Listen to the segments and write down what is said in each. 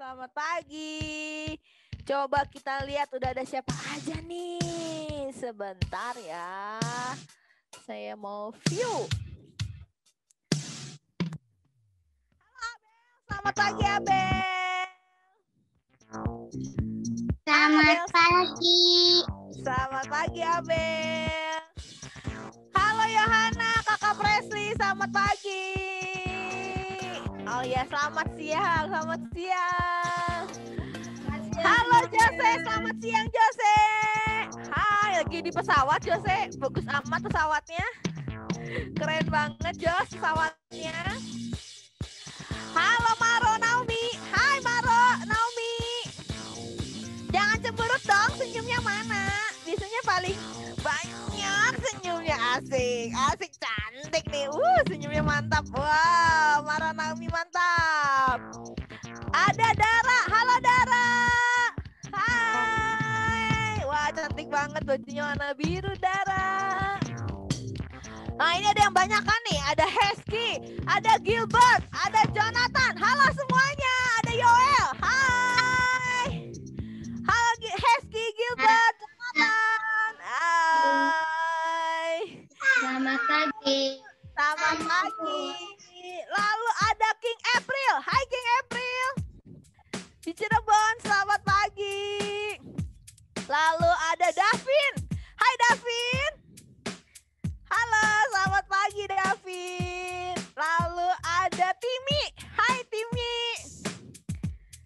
selamat pagi. Coba kita lihat udah ada siapa aja nih. Sebentar ya. Saya mau view. Halo Abel, selamat pagi Abel. Selamat pagi. Selamat pagi Abel. Halo Yohana, Kakak Presley, selamat pagi. Oh ya, selamat siang, selamat siang. Halo Jose, selamat siang Jose. Hai, lagi di pesawat Jose. Bagus amat pesawatnya. Keren banget Jos pesawatnya. Halo Maro Naomi. Hai Maro Naomi. Jangan cemberut dong, senyumnya mana? Biasanya paling banyak senyumnya, asik. Asik, cantik nih. Senyumnya mantap. Wow, Maro Naomi mantap. Ada Dara. Halo Dara. Hai. Wah, cantik banget bajunya warna biru Dara. Nah, ini ada yang banyak kan nih. Ada Hesky, ada Gilbert, ada Jonathan. Halo semuanya. Ada Yoel. Hai. Halo Hesky, Gilbert, Jonathan. Hai. Selamat pagi. Selamat pagi. Lalu ada King April. Hai King April. Di Cirebon, selamat pagi. Lalu ada Davin. Hai Davin. Halo, selamat pagi Davin. Lalu ada Timi. Hai Timi.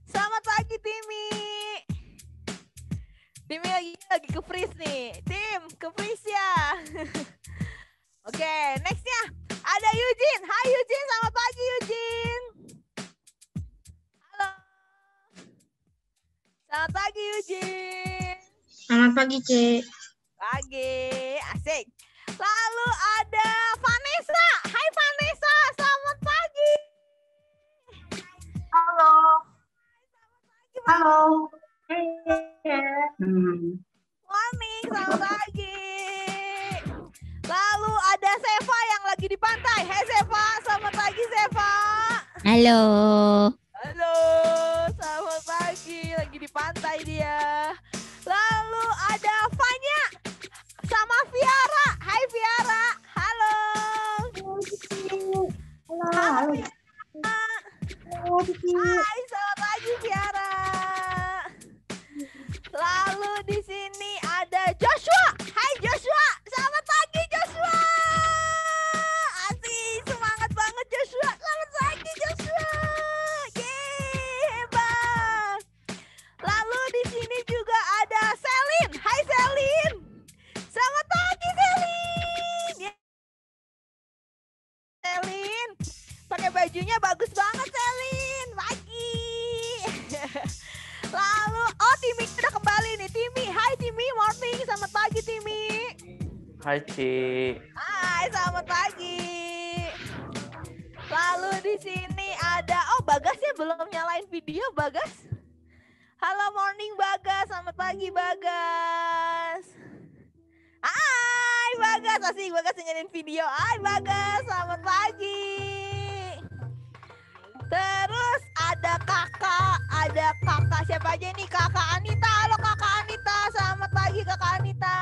Selamat pagi Timi. Timi lagi ke freeze nih. Tim, ke freeze ya. Oke, nextnya ada Eugene. Hai Eugene, selamat pagi Eugene. Halo. Selamat pagi Eugene. Selamat pagi, Cek. Pagi, asik. Lalu ada Vanessa. Hai Vanessa, selamat pagi. Halo. Halo. Morning, selamat pagi. Lalu ada Seva yang lagi di pantai. Hai Seva, selamat pagi Seva. Halo. Halo, selamat pagi. Lagi di pantai dia. Lalu ada Fanya sama Viara. Hai Viara. Halo. Halo. Hai, selamat pagi Viara. Lalu di sini ada Joshua. Hai Joshua, selamat pagi Joshua. Asik, semangat banget Joshua. Selamat pagi Joshua. Yeay, hebat. Lalu di sini juga ada Selin. Hai Selin. Selamat pagi Selin. Selin, pakai bajunya bagus banget Selin. Pagi. Lalu, Timi udah kembali nih. Timi, hai Timi, morning. Selamat pagi Timi. Hai Ci. Hai, selamat pagi. Lalu di sini ada, Bagasnya belum nyalain video Bagas. Halo morning Bagas, selamat pagi Bagas. Hai Bagas, asik Bagas nyalain video. Hai Bagas, selamat pagi. Terus ada kakak siapa aja nih? Kakak Anita. Halo Kakak Anita, selamat pagi Kakak Anita.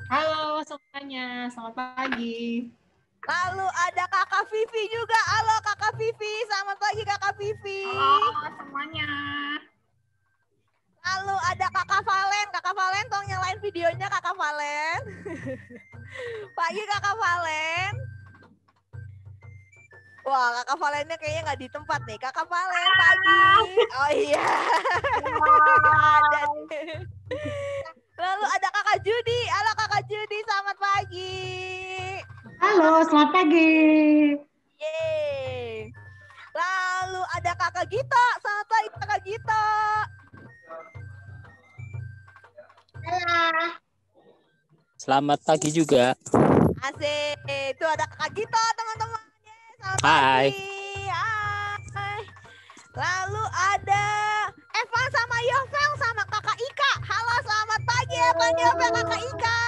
Halo semuanya, selamat pagi. Lalu ada Kakak Vivi juga. Halo Kakak Vivi, selamat pagi Kakak Vivi. Halo semuanya. Lalu ada Kakak Valen. Kakak Valen, tolong nyalain videonya Kakak Valen. Pagi Kakak Valen. Wah, Kakak Valennya kayaknya nggak di tempat nih. Kakak Valen, pagi. Oh iya. Ada nih. Lalu ada Kakak Judi. Halo Kakak Judi, selamat pagi. Halo, selamat pagi. Yeay. Lalu ada Kakak Gita. Selamat pagi Kakak Gita. Halo. Selamat pagi juga. Asik. Itu ada Kakak Gita, teman-teman. Selamat Hai. pagi. Hai. Lalu ada Evan sama Yovel sama Kakak Ika. Halo, selamat pagi Evan, Yovel, Kakak Ika.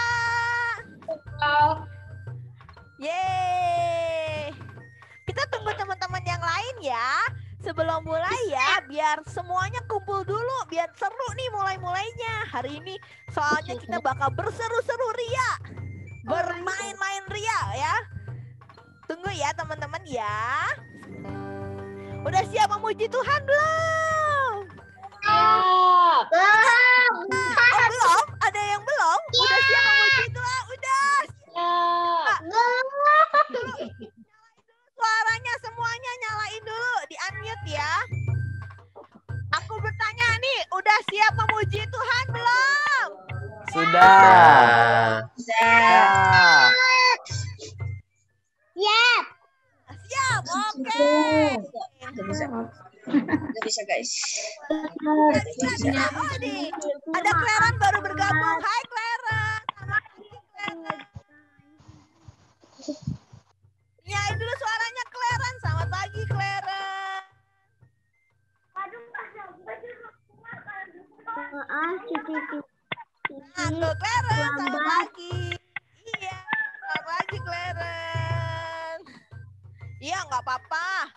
Yeay. Kita tunggu teman-teman yang lain ya. Sebelum mulai ya, biar semuanya kumpul dulu, biar seru nih mulainya. Hari ini soalnya kita bakal berseru-seru ria, bermain-main ria ya. Tunggu ya teman-teman ya. Udah siap memuji Tuhan belum? Oh, belum? Ada yang belum? Udah siap memuji Tuhan? Udah siap. Suaranya semuanya nyalain dulu, di unmute ya. Aku bertanya nih, udah siap memuji Tuhan belum? Sudah. Siap. Siap, oke. Nggak bisa guys. Oh, nih. Ada Claren baru bergabung. Hai Claren. Selamat pagi Claren. Nyain dulu suaranya Claren. Selamat pagi Claren. Maaf, Cici. Tuh Claren, selamat pagi. Iya, selamat pagi Claren. Iya, nggak apa-apa.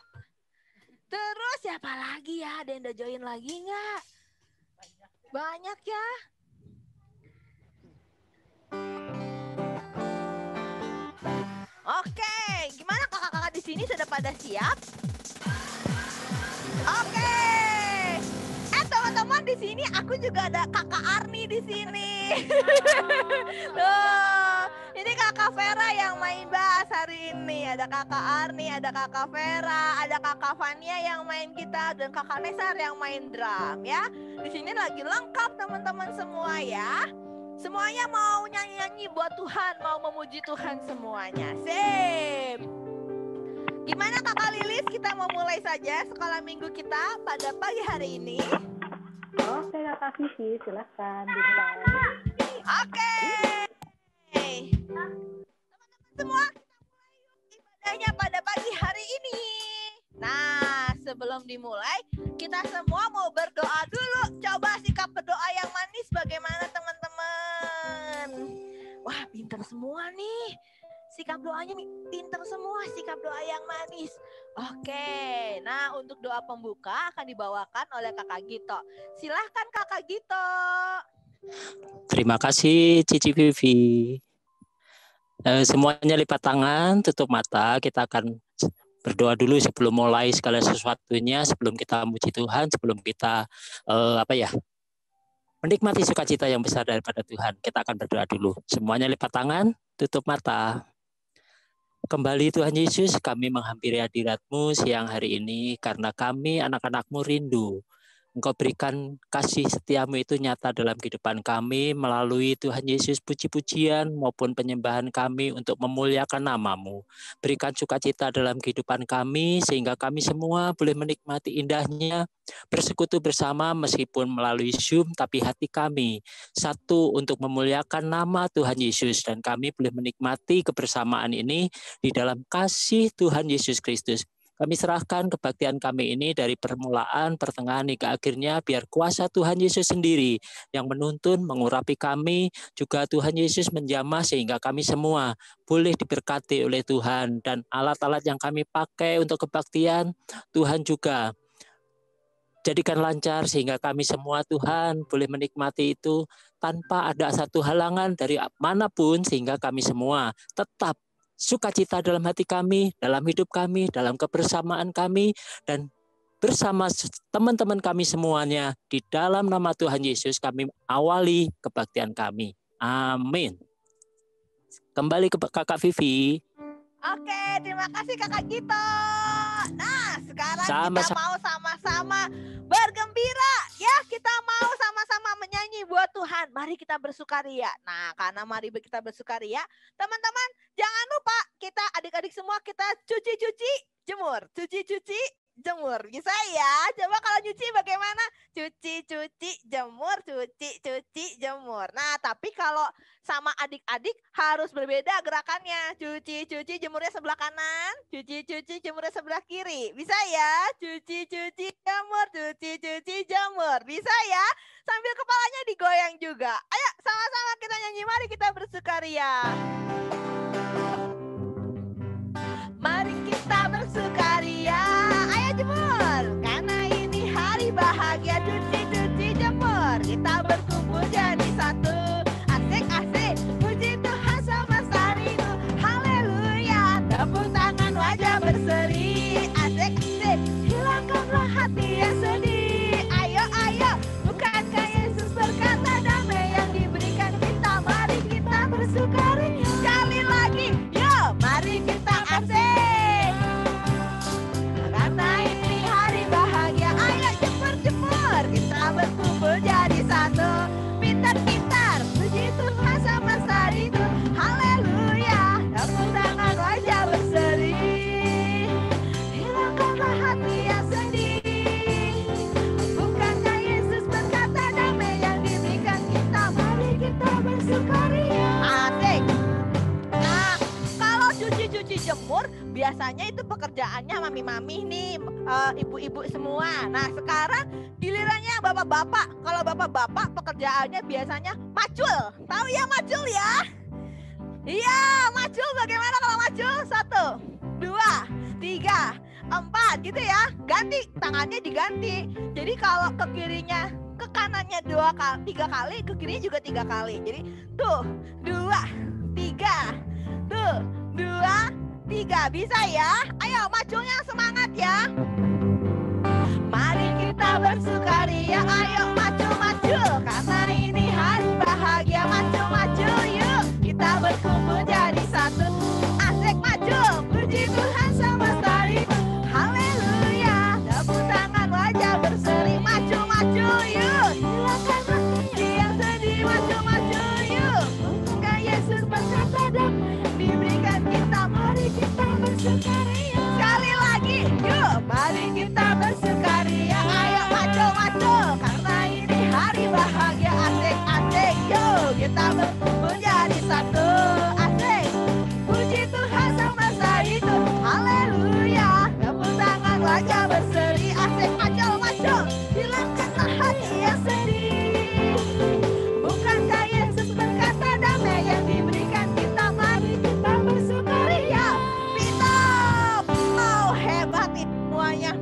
Terus siapa lagi ya? Ada yang udah join lagi nggak? Banyak ya. Oke, gimana kakak-kakak di sini sudah pada siap? Oke. Teman-teman di sini aku juga ada kakak Arni di sini. Tuh, ini kakak Vera yang main bass hari ini. Ada kakak Arni, ada kakak Vera, ada kakak Fania yang main gitar dan kakak Nesar yang main drum ya. Di sini lagi lengkap teman-teman semua ya. Semuanya mau nyanyi-nyanyi buat Tuhan, mau memuji Tuhan semuanya. Sip. Gimana kakak Lilis? Kita mau mulai saja sekolah minggu kita pada pagi hari ini. Oke Kakak Vivi, silahkan dimulai. Oke. Teman-teman semua, ibadahnya pada pagi hari ini. Nah, sebelum dimulai, kita semua mau berdoa dulu. Coba sikap berdoa yang manis bagaimana teman-teman? Wah, pinter semua nih. Sikap doanya pinter semua, sikap doa yang manis. Oke, nah untuk doa pembuka akan dibawakan oleh Kakak Gito. Silahkan Kakak Gito. Terima kasih Cici Vivi. Semuanya lipat tangan, tutup mata. Kita akan berdoa dulu sebelum mulai segala sesuatunya, sebelum kita memuji Tuhan, sebelum kita menikmati sukacita yang besar daripada Tuhan. Kita akan berdoa dulu. Semuanya lipat tangan, tutup mata. Kembali Tuhan Yesus, kami menghampiri hadirat-Mu siang hari ini karena kami anak-anak-Mu rindu. Engkau berikan kasih setiamu itu nyata dalam kehidupan kami melalui Tuhan Yesus puji-pujian maupun penyembahan kami untuk memuliakan nama-Mu. Berikan sukacita dalam kehidupan kami sehingga kami semua boleh menikmati indahnya bersekutu bersama meskipun melalui Zoom, tapi hati kami satu untuk memuliakan nama Tuhan Yesus dan kami boleh menikmati kebersamaan ini di dalam kasih Tuhan Yesus Kristus. Kami serahkan kebaktian kami ini dari permulaan, pertengahan hingga akhirnya biar kuasa Tuhan Yesus sendiri yang menuntun, mengurapi kami, juga Tuhan Yesus menjamah sehingga kami semua boleh diberkati oleh Tuhan dan alat-alat yang kami pakai untuk kebaktian, Tuhan juga jadikan lancar sehingga kami semua Tuhan boleh menikmati itu tanpa ada satu halangan dari manapun sehingga kami semua tetap sukacita dalam hati kami, dalam hidup kami, dalam kebersamaan kami, dan bersama teman-teman kami semuanya. Di dalam nama Tuhan Yesus kami awali kebaktian kami. Amin. Kembali ke Kakak Vivi. Oke, terima kasih Kakak Gito. Nah, sekarang Sama-sama. kita mau sama-sama bergembira. Ya, kita mau sama-sama menyanyi buat Tuhan. Mari kita bersukaria. Nah, karena mari kita bersukaria, teman-teman jangan lupa kita adik-adik semua kita cuci-cuci, jemur. Cuci-cuci, jemur. Bisa ya? Coba kalau nyuci bagaimana? Cuci-cuci, jemur, cuci-cuci, jemur. Nah, tapi kalau sama adik-adik harus berbeda gerakannya. Cuci-cuci, jemurnya sebelah kanan. Cuci-cuci, jemurnya sebelah kiri. Bisa ya? Cuci-cuci, jemur, cuci-cuci, jemur. Bisa ya? Sambil kepalanya digoyang juga. Ayo, sama-sama kita nyanyi. Mari kita bersukaria. Mari kita bersukaria. Ayo jemur. Karena ini hari pekerjaannya mami-mami nih, ibu-ibu semua. Nah sekarang gilirannya bapak-bapak. Kalau bapak-bapak pekerjaannya biasanya macul. Tahu ya macul ya? Iya, macul. Bagaimana kalau macul? 1, 2, 3, 4 gitu ya. Ganti, tangannya diganti. Jadi kalau ke kirinya, ke kanannya 3 kali, ke kirinya juga 3 kali. Jadi tuh 2, 3, tuh 2, 3. Bisa ya? Ayo maculnya semangat ya. Mari kita bersukaria, ayo macul-macul, karena ini hari bahagia. Macul-macul yuk, kita berkumpul jadi satu. Asik macul, puji Tuhan semesta itu. Haleluya, tepuk tangan wajah berseri. Macul-macul yuk, silakan hati yang sedih. Macul-macul yuk, bukankah Yesus berkata damai diberikan kita. Mari kita bersukaria. Sekali lagi, yuk mari kita bersukaria. Ayo macul-macul, karena ini hari bahagia. Asik-asik, yuk kita berkumpul jadi satu. Asik, puji Tuhan semesta itu. Haleluya, tepuk tangan wajah berseri. Asik macul-macul, hilangkanlah hati yang sedih. Bukankah Yesus berkata damai yang diberikan kita. Mari kita bersukaria. Pintar, oh hebat nih semuanya.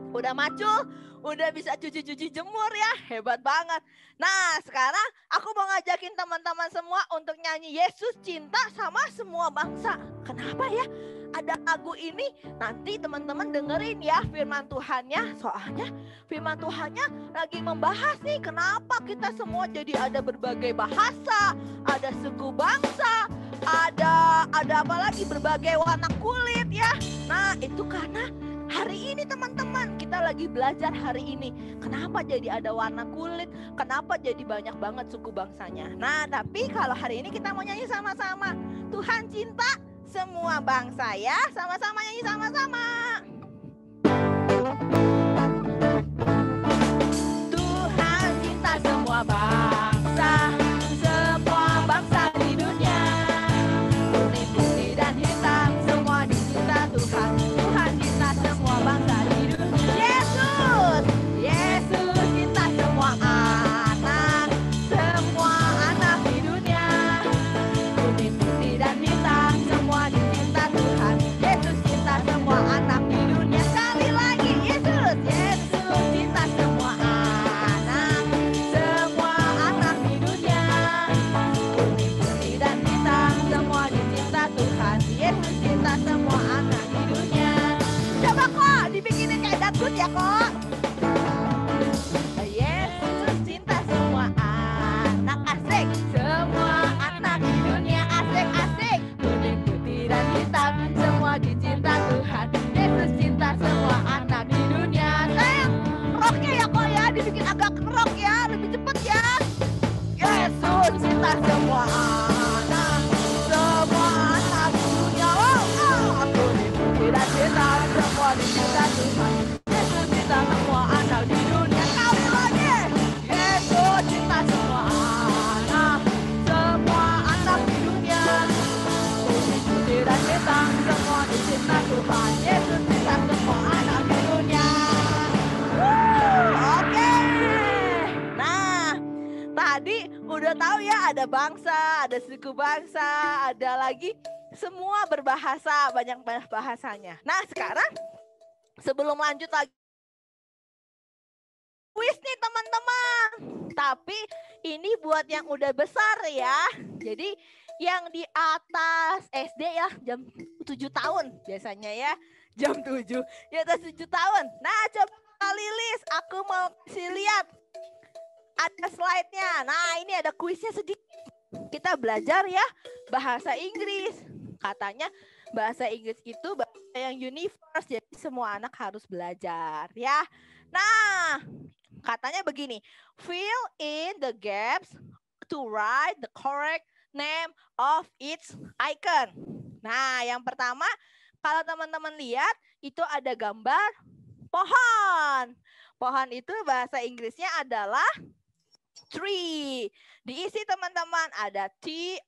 Udah macul, udah bisa cuci-cuci jemur ya, hebat banget. Nah sekarang aku mau ngajakin teman-teman semua untuk nyanyi Yesus cinta sama semua bangsa. Kenapa ya? Ada lagu ini, nanti teman-teman dengerin ya firman Tuhannya. Soalnya firman Tuhannya lagi membahas nih kenapa kita semua jadi ada berbagai bahasa, ada suku bangsa, ada apa lagi, berbagai warna kulit ya. Nah itu karena hari ini teman-teman kita lagi belajar hari ini. Kenapa jadi ada warna kulit? Kenapa jadi banyak banget suku bangsanya? Nah tapi kalau hari ini kita mau nyanyi sama-sama. Tuhan cinta semua bangsa ya. Sama-sama nyanyi sama-sama. Tuhan cinta semua bangsa. Semua bangsa di dunia. Kuning, putih dan hitam, semua dicinta Tuhan. Tuhan cinta semua bangsa di dunia. Yesus, Yesus cinta semua anak di dunia. Kuning, putih dan hitam, semua dicinta Tuhan. Yesus cinta semua anak di dunia. Sekali lagi, Yesus, Yesus cinta semua anak di dunia. Kuning, putih dan hitam, semua dicinta Tuhan. Yesus cinta semua anak di dunia. Coba kok dibikinin kayak dangdut ya kok. Yesus cinta semua anak, asik. Semua anak di dunia, asik-asik. Kuning, putih dan hitam, semua dicinta Tuhan. Yesus cinta semua anak di dunia. Sayang, rocknya ya kok ya, dibikin agak rock ya, lebih cepet ya. Yesus cinta semua anak di dunia. Oh, kuning, putih dan hitam, semua dicinta Tuhan. Yesus cinta semua anak di dunia. Sekali lagi, Yesus cinta semua anak di dunia. Kuning, putih dan hitam, semua dicinta Tuhan. Yesus cinta semua anak di dunia. Oke. Nah, tadi udah tahu ya ada bangsa, ada suku bangsa, ada lagi semua berbahasa, banyak bahasanya. Nah sekarang sebelum lanjut lagi kuis nih teman-teman. Tapi ini buat yang udah besar ya. Jadi yang di atas SD ya, jam 7 tahun biasanya ya. Jam 7, di atas 7 tahun. Nah coba Lilis, aku mau kasih lihat. Ada slide-nya. Nah ini ada kuisnya sedikit. Kita belajar ya bahasa Inggris. Katanya bahasa Inggris itu bahasa yang universe. Jadi semua anak harus belajar ya. Nah katanya begini. Fill in the gaps to write the correct name of each icon. Nah yang pertama kalau teman-teman lihat itu ada gambar pohon. Pohon itu bahasa Inggrisnya adalah tree. Diisi teman-teman ada T-R-E-E.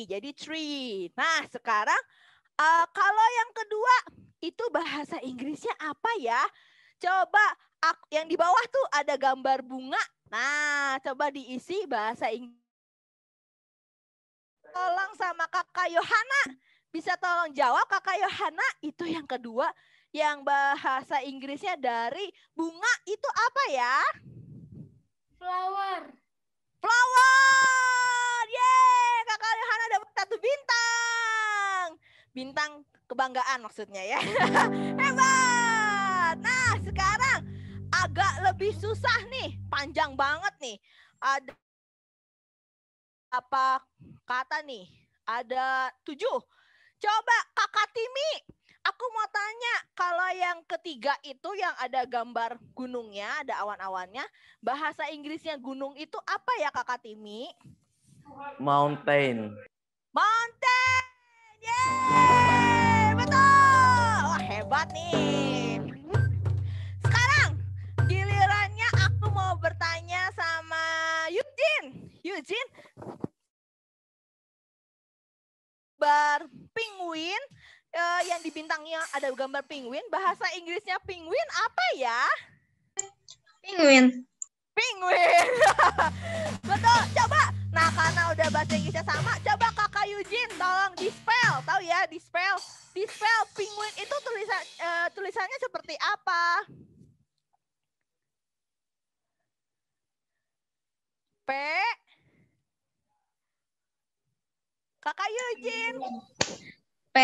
Jadi tree. Nah sekarang Kalau yang kedua itu bahasa Inggrisnya apa ya? Coba yang di bawah tuh ada gambar bunga. Nah, coba diisi bahasa Inggris. Tolong sama Kakak Yohana. Bisa tolong jawab Kakak Yohana, itu yang kedua yang bahasa Inggrisnya dari bunga itu apa ya? Flower. Flower. Yeay, Kakak Yohana dapat 1 bintang. Bintang kebanggaan maksudnya ya. Hebat. Nah, sekarang agak lebih susah nih, panjang banget nih. Ada apa kata nih? Ada 7. Coba Kakak Timi, aku mau tanya, kalau yang ketiga itu yang ada gambar gunungnya, ada awan-awannya, bahasa Inggrisnya gunung itu apa ya Kakak Timi? Mountain. Mountain. Yeay, betul. Wah, hebat nih. Sekarang gilirannya aku mau bertanya sama Eugene. Eugene, gambar penguin yang di bintangnya ada gambar penguin, bahasa Inggrisnya penguin apa ya? Penguin. Penguin. Betul. Coba. Nah, karena udah bahasa Inggrisnya sama, coba Kakak Eugene tolong di-spell. Tahu ya, di-spell. Di-spell penguin itu tulisannya seperti apa? P. Kakak Eugene. P.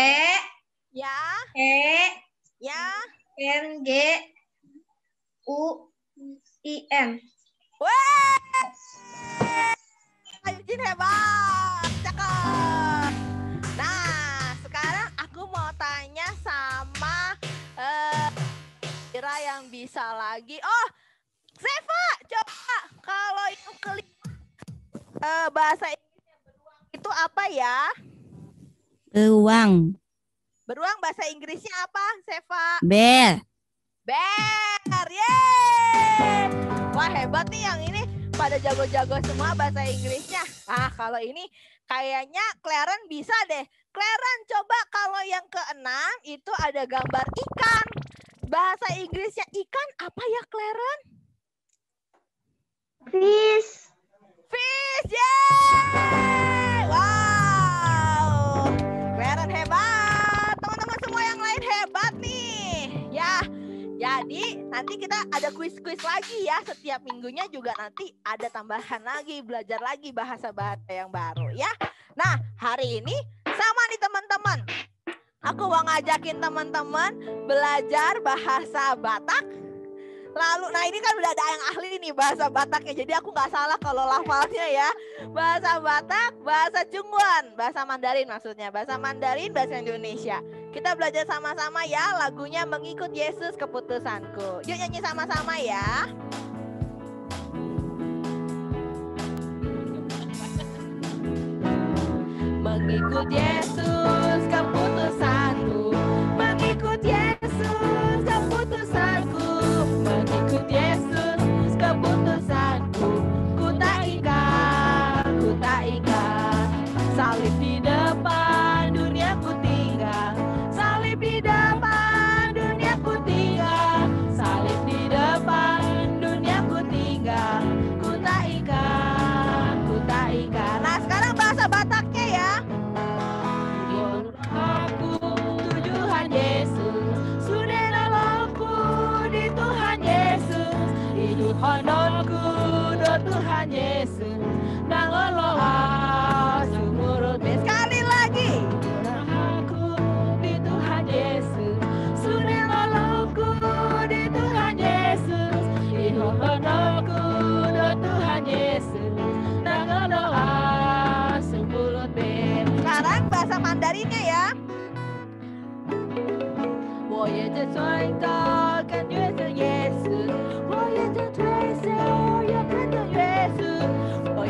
Ya. E. Ya. N. G. U. I. N. Wah. Kakak Eugene hebat. Cakep. Nah, sekarang aku mau tanya sama kira yang bisa lagi. Oh, Seva, coba kalau yang kelima bahasa Inggrisnya beruang itu apa ya? Beruang. Beruang bahasa Inggrisnya apa, Seva? Bear. Bear, yeay! Wah, hebat nih yang ini, pada jago-jago semua bahasa Inggrisnya. Ah, kalau ini kayaknya Claren bisa deh. Claren, coba kalau yang keenam itu ada gambar ikan. Bahasa Inggrisnya ikan apa ya, Claren? Fish. Fish, yeay! Wow! Claren hebat. Teman-teman semua yang lain hebat nih. Ya, jadi nanti kita ada kuis-kuis lagi ya. Setiap minggunya juga nanti ada tambahan lagi, belajar lagi bahasa-bahasa yang baru ya. Nah, hari ini sama nih teman-teman. Aku mau ngajakin teman-teman belajar bahasa Batak. Lalu, nah ini kan udah ada yang ahli nih bahasa Bataknya. Jadi aku nggak salah kalau lafalnya ya. Bahasa Batak, bahasa Jungwan, bahasa Mandarin maksudnya. Bahasa Mandarin, bahasa Indonesia. Kita belajar sama-sama ya lagunya Mengikut Yesus Keputusanku. Yuk nyanyi sama-sama ya. Mengikut Yesus keputusanku. Mengikut Yesus keputusanku. Mengikut Yesus keputusanku. Ku tak ikat salib di depan dunia ku tinggal. Salib di depan dunia ku tinggal. Salib di depan dunia ku tinggal. Ku tak ikat. Nah, sekarang bahasa Bataknya ya. Aku Tuhan Yesus, sudah nolongku di Tuhan Yesus, hidup honorku do Tuhan Yesus, nangoloha sumurut. Sekali lagi. Aku di Tuhan Yesus, sudah nolongku di Tuhan Yesus, hidup honorku do Tuhan Yesus, nangoloha sumurut. Sekarang bahasa Mandarinnya ya. 我也在传道，感觉着耶稣，我也在推手，也跟着耶稣，我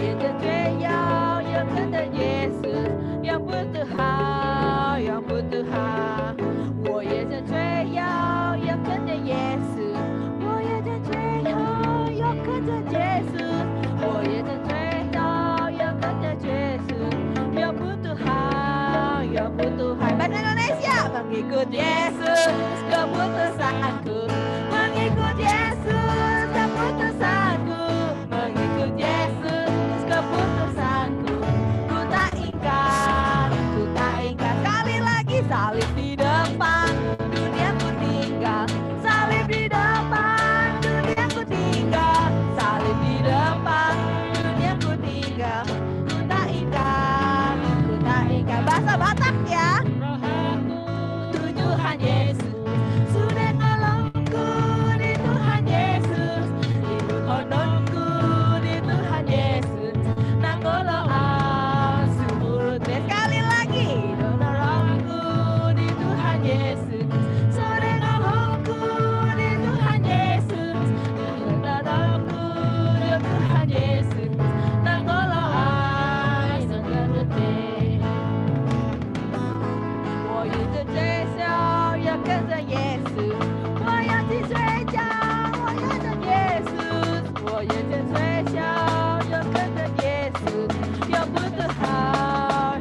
spesial yang kata Yesus, yang bertuhan,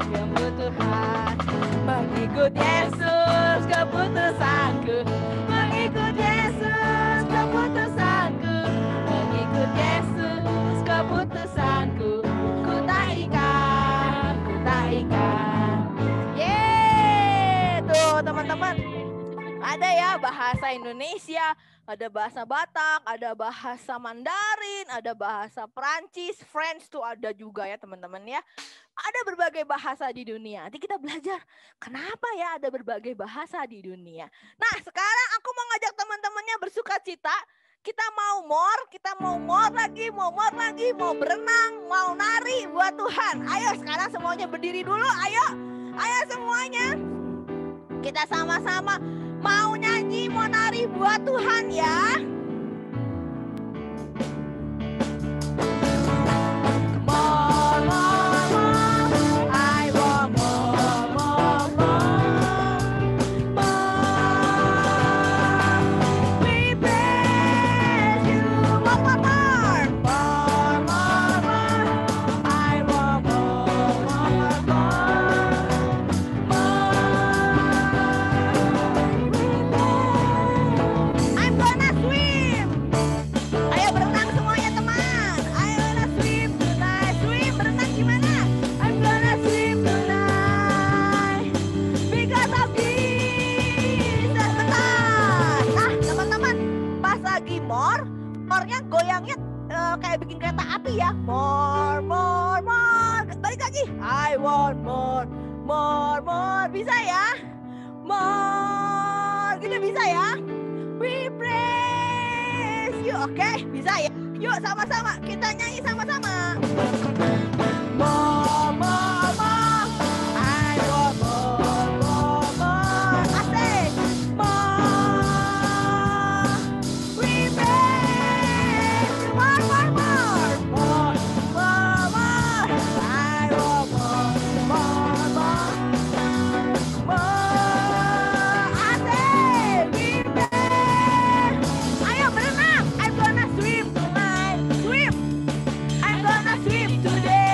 mengikut Yesus keputusanku, mengikut Yesus keputusanku, mengikut Yesus keputusanku, ku tak ikat, ku tak ikat. Yeay, tuh teman-teman, ada ya bahasa Indonesia, ada bahasa Batak, ada bahasa Mandarin, ada bahasa Perancis, French tuh ada juga ya teman-teman ya. Ada berbagai bahasa di dunia. Nanti kita belajar kenapa ya ada berbagai bahasa di dunia. Nah sekarang aku mau ngajak teman-temannya bersuka cita. Kita mau more lagi, mau berenang, mau nari buat Tuhan. Ayo sekarang semuanya berdiri dulu, ayo semuanya. Kita sama-sama mau nyanyi, mau nari buat Tuhan ya. More, more, more. I want more, more, more. More. We praise you. More, more, more. More, more, more. I want more, more, more. I'm gonna swim. Ayo berenang semuanya teman. I'm gonna swim tonight. Swim berenang gimana? I'm gonna swim tonight because of Jesus. Bentar. Nah teman-teman, pas lagi more-nya goyangnya kayak bikin kereta api ya. More. Balik lagi. I want more. Bisa ya? More. Gitu bisa ya? We praise you. Oke, bisa ya? Yuk sama-sama, kita nyanyi sama-sama. More. I want more. Asik. More. We praise you. More. I want more. Asik. We praise. Ayo berenang. I'm gonna swim tonight. Swim. I'm gonna swim today.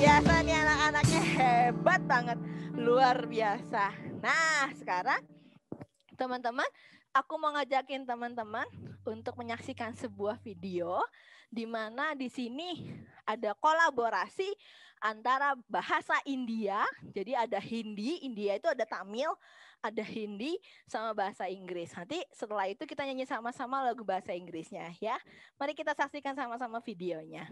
biasa nih anak-anaknya, hebat banget, luar biasa. Nah, sekarang teman-teman, aku mau ngajakin teman-teman untuk menyaksikan sebuah video di mana di sini ada kolaborasi antara bahasa India, jadi ada Hindi, India itu ada Tamil, ada Hindi sama bahasa Inggris. Nanti setelah itu kita nyanyi sama-sama lagu bahasa Inggrisnya ya. Mari kita saksikan sama-sama videonya.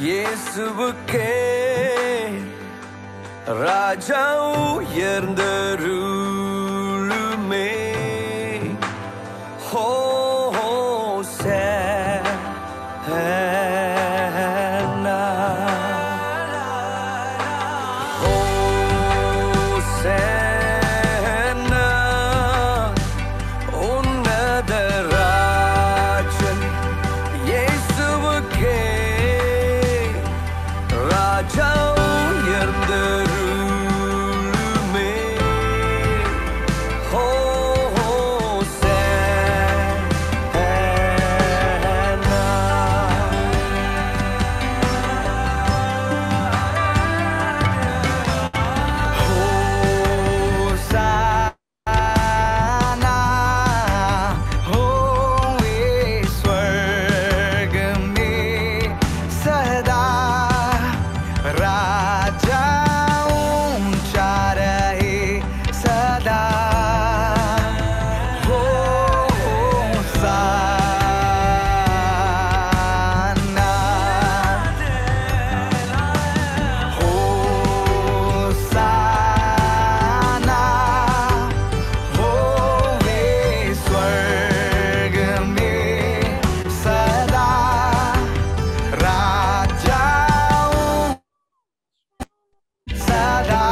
இயேசுவுக்கே ராஜா உயர்ந்தருளுமே ஹோசேனா ஹோசேனா உன்னத ராஜன் இயேசுவுக்கே ராஜா உயர்ந்தருளுமே ஹோசானா ஹோவே ஸ்வர்கமே சதா राजा ऊंचा रहे सदा होसाना होसाना होवे स्वर्ग में सदा राजा सदा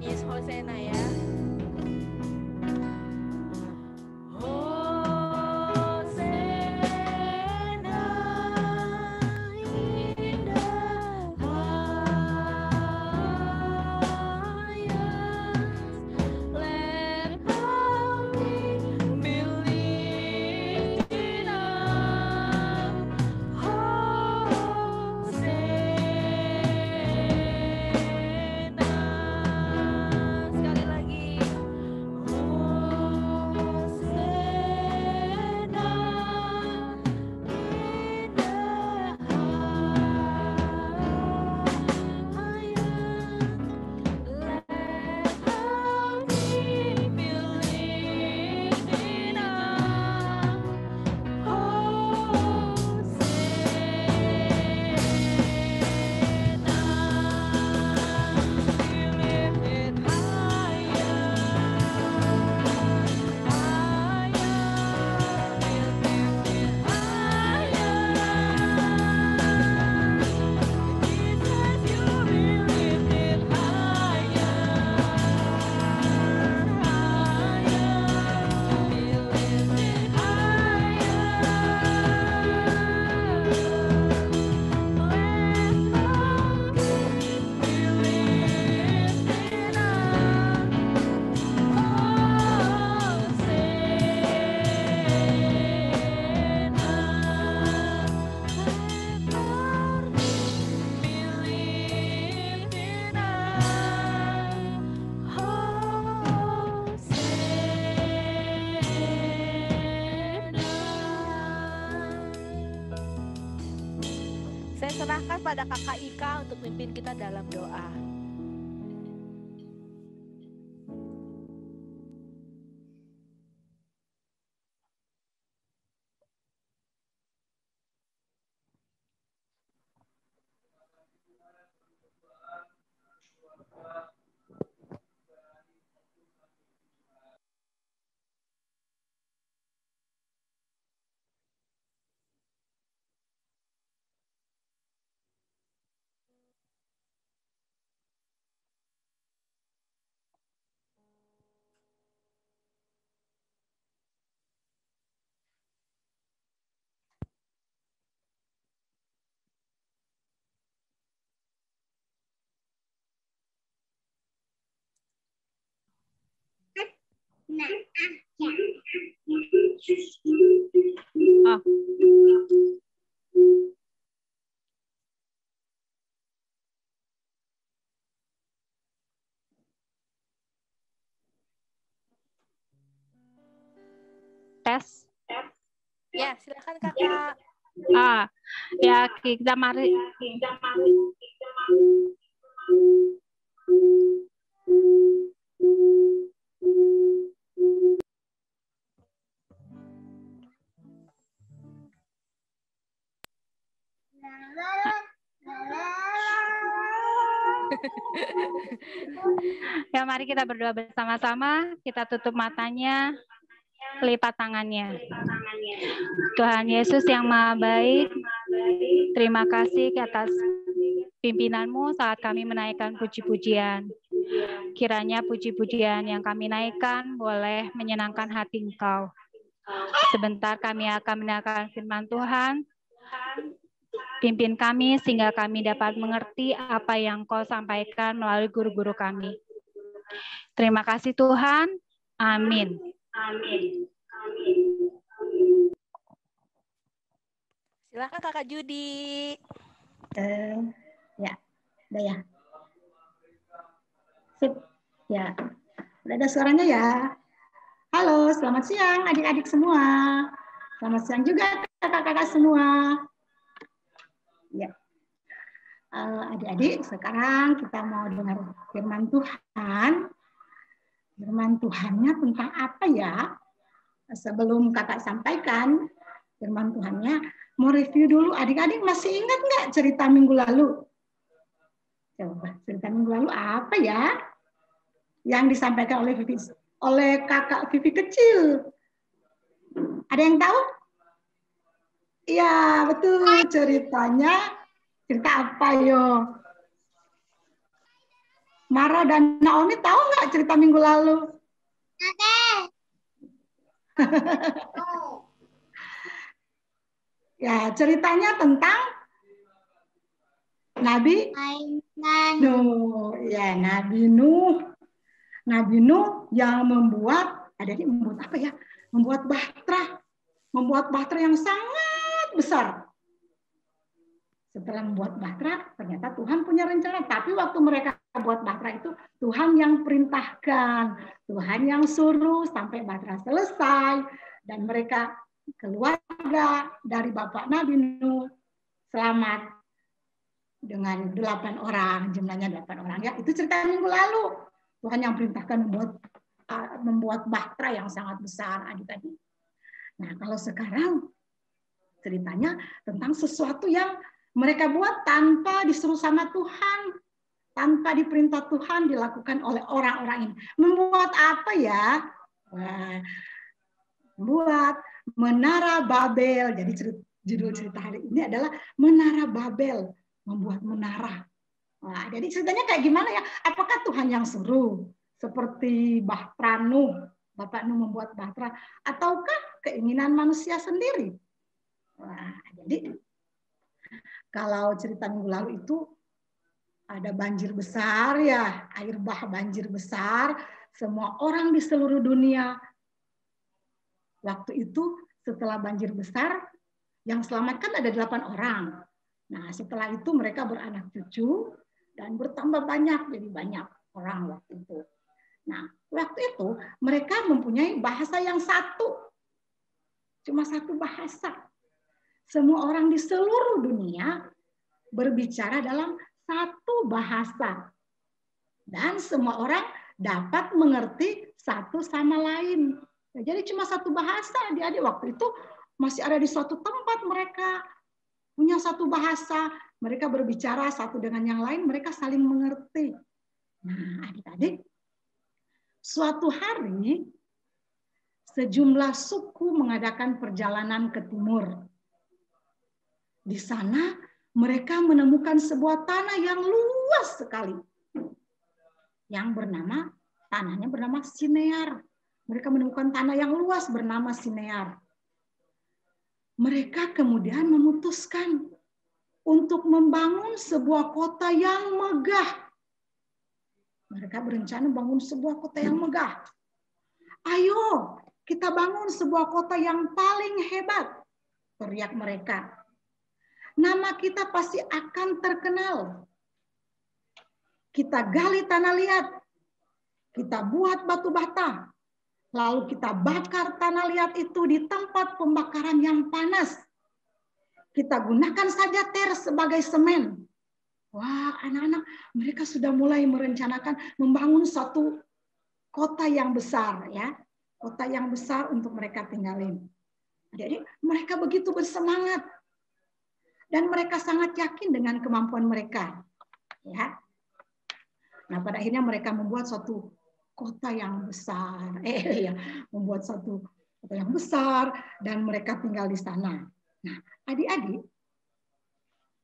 Miss Hosena ya. Saya serahkan pada Kakak Ika untuk pimpin kita dalam doa. Tes. Ya, silakan Kakak. Ya kita mari. Ya mari kita berdoa bersama-sama, kita tutup matanya, lipat tangannya. Tuhan Yesus yang Maha Baik, terima kasih atas pimpinanmu saat kami menaikkan puji-pujian. Kiranya puji-pujian yang kami naikkan boleh menyenangkan hati Engkau. Sebentar kami akan mendengarkan firman Tuhan. Pimpin kami sehingga kami dapat mengerti apa yang Kau sampaikan melalui guru-guru kami. Terima kasih Tuhan. Amin. Silakan Kakak Judi. Ya, udah ya. Sip, ya. Udah ada suaranya ya. Halo, selamat siang adik-adik semua. Selamat siang juga kakak-kakak semua. Ya, adik-adik, sekarang kita mau dengar firman Tuhan. Firman Tuhannya tentang apa ya? Sebelum kakak sampaikan firman Tuhannya, mau review dulu. Adik-adik masih ingat nggak cerita minggu lalu? Coba cerita minggu lalu apa ya? Yang disampaikan oleh kakak Vivi kecil. Ada yang tahu? Iya, betul. Ceritanya, cerita apa yo? Mara dan Naomi tahu nggak cerita minggu lalu? Ya, ceritanya tentang Nabi Nuh. Ya, Nabi Nuh. Nabi Nuh yang membuat apa ya? Membuat bahtera yang sangat besar. Setelah membuat bahtera, ternyata Tuhan punya rencana. Tapi waktu mereka buat bahtera itu, Tuhan yang perintahkan, Tuhan yang suruh sampai bahtera selesai, dan mereka keluarga dari bapak Nabi Nuh selamat dengan 8 orang, jumlahnya 8 orang. Ya, itu cerita minggu lalu. Tuhan yang perintahkan membuat bahtera yang sangat besar adik-adik. Nah, kalau sekarang ceritanya tentang sesuatu yang mereka buat tanpa disuruh sama Tuhan, tanpa diperintah Tuhan, dilakukan oleh orang-orang ini. Membuat apa ya? Membuat Menara Babel. Jadi judul cerita hari ini adalah Menara Babel, membuat menara. Nah, jadi ceritanya kayak gimana ya? Apakah Tuhan yang suruh? Seperti bahtera Nuh, Bapak Nuh membuat bahtera, ataukah keinginan manusia sendiri? Nah, jadi kalau cerita minggu lalu itu ada banjir besar ya, air bah banjir besar, semua orang di seluruh dunia. Waktu itu setelah banjir besar, yang selamat kan ada 8 orang. Nah, setelah itu mereka beranak cucu dan bertambah banyak, jadi banyak orang waktu itu. Nah, waktu itu mereka mempunyai bahasa yang satu. Cuma satu bahasa. Semua orang di seluruh dunia berbicara dalam satu bahasa. Dan semua orang dapat mengerti satu sama lain. Jadi cuma satu bahasa. Adik-adik waktu itu masih ada di suatu tempat mereka punya satu bahasa. Mereka berbicara satu dengan yang lain, mereka saling mengerti. Nah, adik-adik, suatu hari sejumlah suku mengadakan perjalanan ke timur. Di sana mereka menemukan sebuah tanah yang luas sekali. Tanahnya bernama Sinear. Mereka menemukan tanah yang luas bernama Sinear. Mereka kemudian memutuskan untuk membangun sebuah kota yang megah. Mereka berencana bangun sebuah kota yang megah. Ayo, kita bangun sebuah kota yang paling hebat, teriak mereka. Nama kita pasti akan terkenal. Kita gali tanah liat, kita buat batu bata, lalu kita bakar tanah liat itu di tempat pembakaran yang panas. Kita gunakan saja ter sebagai semen. Wah, anak-anak, mereka sudah mulai merencanakan membangun satu kota yang besar, ya, kota yang besar untuk mereka tinggalin. Jadi mereka begitu bersemangat dan mereka sangat yakin dengan kemampuan mereka, ya. Nah, pada akhirnya mereka membuat suatu kota yang besar, membuat satu kota yang besar dan mereka tinggal di sana. Nah, adik-adik,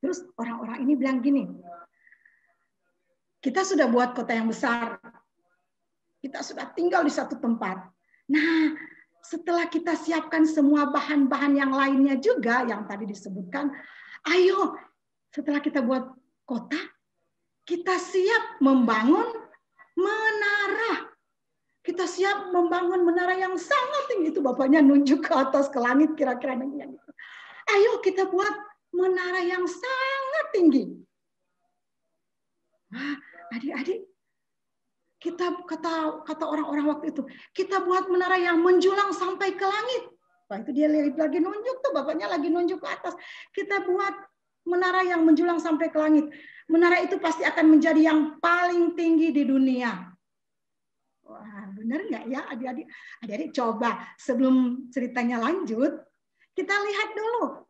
terus orang-orang ini bilang gini, kita sudah buat kota yang besar, kita sudah tinggal di satu tempat. Nah, setelah kita siapkan semua bahan-bahan yang lainnya juga, yang tadi disebutkan, ayo, setelah kita buat kota, kita siap membangun menara. Kita siap membangun menara yang sangat tinggi. Itu bapaknya nunjuk ke atas, ke langit, kira-kira gitu. Ayo kita buat menara yang sangat tinggi. Nah, adik-adik, kita kata orang-orang waktu itu, kita buat menara yang menjulang sampai ke langit. Wah, itu dia lagi nunjuk tuh, bapaknya lagi nunjuk ke atas. Kita buat menara yang menjulang sampai ke langit. Menara itu pasti akan menjadi yang paling tinggi di dunia. Wah, benar nggak ya adik-adik? Adik-adik coba sebelum ceritanya lanjut, kita lihat dulu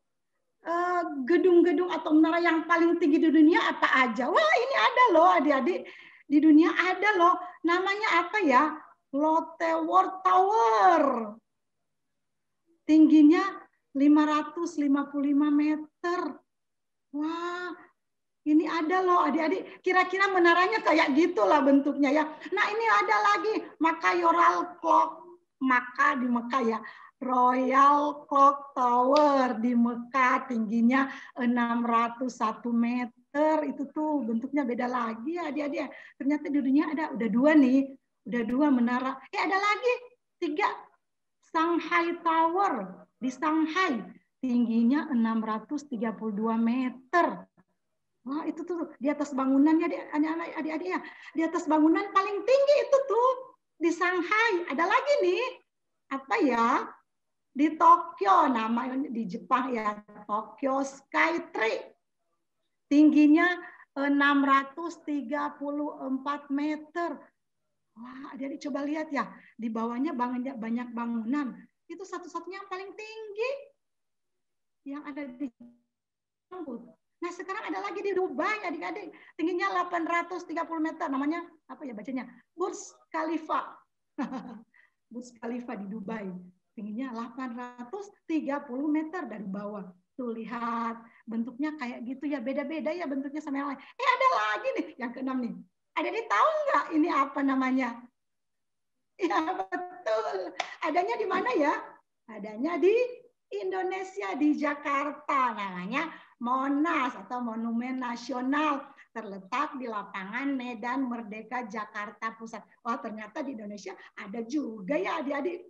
gedung-gedung atau menara yang paling tinggi di dunia apa aja. Wah, ini ada loh adik-adik. Di dunia ada loh. Namanya apa ya? Lotte World Tower. Tingginya 555 meter. Wah, Ini ada loh adik-adik, kira-kira menaranya kayak gitulah bentuknya ya. Nah ini ada lagi Mayoral Clock, Maka di Mekah ya. Royal Clock Tower di Mekah, tingginya 601 meter. Itu tuh bentuknya beda lagi ya adik-adik. Ternyata di dunia udah 2 nih, udah 2 menara. Ada lagi 3, Shanghai Tower di Shanghai, tingginya 632 meter. Wah, itu tuh di atas bangunannya adik-adik ya. Di atas bangunan paling tinggi itu tuh di Shanghai. Ada lagi nih, apa ya? Di Tokyo, namanya di Jepang ya, Tokyo Skytree. Tingginya 634 meter. Wah, adik-adik coba lihat ya, di bawahnya banyak bangunan. Itu satu-satunya yang paling tinggi yang ada di Jepang. Nah, sekarang ada lagi di Dubai, adik-adik. Tingginya 830 meter. Namanya, apa ya bacanya? Burj Khalifa. Burj Khalifa di Dubai. Tingginya 830 meter dari bawah. Tuh, lihat. Bentuknya kayak gitu ya. Beda-beda ya bentuknya sama yang lain. Ada lagi nih, yang ke-6 nih. Adik-adik tahu nggak ini apa namanya? Ya, betul. Adanya di mana ya? Adanya di Indonesia, di Jakarta. Namanya Monas atau Monumen Nasional, terletak di lapangan Medan Merdeka Jakarta Pusat. Wah, ternyata di Indonesia ada juga ya adik-adik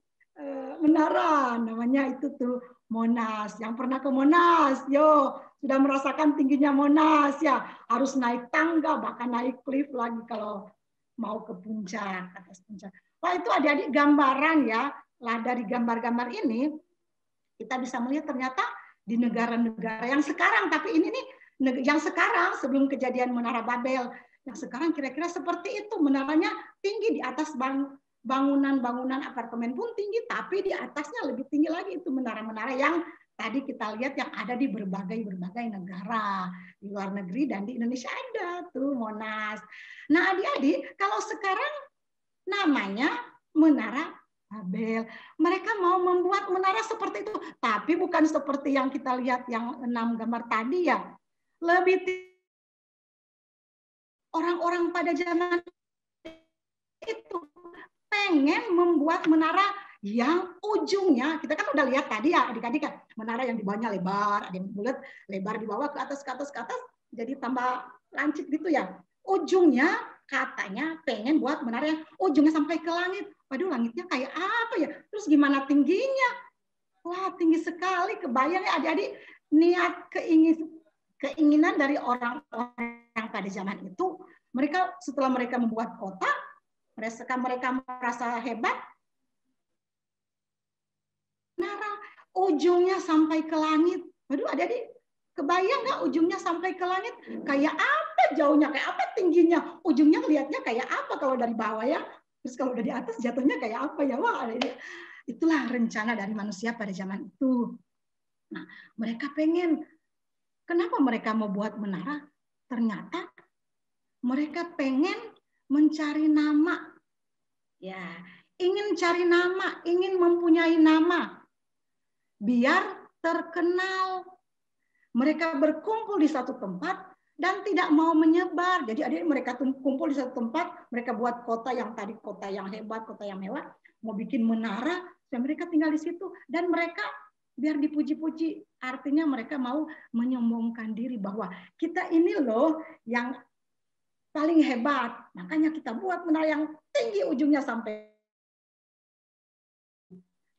menara, namanya itu tuh Monas. Yang pernah ke Monas, yo sudah merasakan tingginya Monas ya, harus naik tangga, bahkan naik lift lagi kalau mau ke puncak, atas puncak. Wah, itu adik-adik gambaran ya. Lah dari gambar-gambar ini kita bisa melihat ternyata di negara-negara yang sekarang, tapi ini nih yang sekarang sebelum kejadian Menara Babel, yang sekarang kira-kira seperti itu, menaranya tinggi di atas bangunan-bangunan apartemen pun tinggi, tapi di atasnya lebih tinggi lagi itu menara-menara yang tadi kita lihat yang ada di berbagai negara, di luar negeri dan di Indonesia ada tuh Monas. Nah adik-adik, kalau sekarang namanya Menara Babel. Mereka mau membuat menara seperti itu, tapi bukan seperti yang kita lihat yang 6 gambar tadi ya. Lebih orang-orang pada zaman itu pengen membuat menara yang ujungnya, kita kan udah lihat tadi ya adik-adik kan, menara yang di bawahnya lebar, ada yang bulat, lebar di bawah ke atas, jadi tambah lancip gitu ya. Ujungnya katanya pengen buat menara yang ujungnya sampai ke langit. Waduh, langitnya kayak apa ya? Terus gimana tingginya? Wah, tinggi sekali. Kebayang ya adik-adik, niat keinginan dari orang-orang pada zaman itu, mereka setelah mereka membuat kota, mereka merasa hebat, menara ujungnya sampai ke langit. Waduh, adik-adik, kebayang nggak ujungnya sampai ke langit? Kayak apa jauhnya? Kayak apa tingginya? Ujungnya lihatnya kayak apa kalau dari bawah ya? Terus kalau udah di atas jatuhnya kayak apa ya? Wah, itulah rencana dari manusia pada zaman itu. Nah, mereka pengen. Kenapa mereka mau buat menara? Ternyata mereka pengen mencari nama. Ya, ingin cari nama, ingin mempunyai nama. Biar terkenal. Mereka berkumpul di satu tempat dan tidak mau menyebar. Jadi adik mereka kumpul di satu tempat, mereka buat kota yang tadi kota yang hebat, kota yang mewah, mau bikin menara, dan mereka tinggal di situ. Dan mereka biar dipuji-puji, artinya mereka mau menyombongkan diri bahwa kita ini loh yang paling hebat. Makanya kita buat menara yang tinggi ujungnya sampai.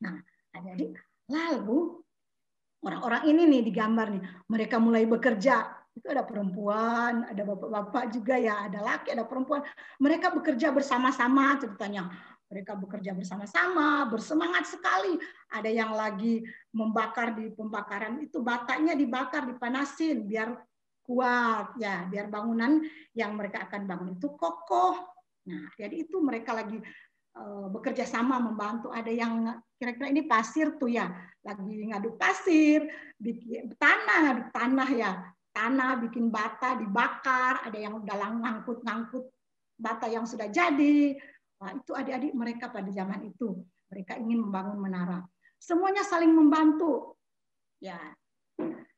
Nah, adik-adik, lalu orang-orang ini nih digambar nih, mereka mulai bekerja. Itu ada perempuan, ada bapak-bapak juga ya, ada laki, ada perempuan. Mereka bekerja bersama-sama ceritanya. Mereka bekerja bersama-sama, bersemangat sekali. Ada yang lagi membakar di pembakaran itu, batanya dibakar, dipanasin biar kuat ya, biar bangunan yang mereka akan bangun itu kokoh. Nah, jadi itu mereka lagi bekerja sama membantu. Ada yang kira-kira ini pasir tuh ya, lagi ngaduk pasir, bikin tanah ya, tanah bikin bata dibakar. Ada yang udah ngangkut bata yang sudah jadi. Nah, itu adik-adik mereka pada zaman itu, mereka ingin membangun menara. Semuanya saling membantu, ya.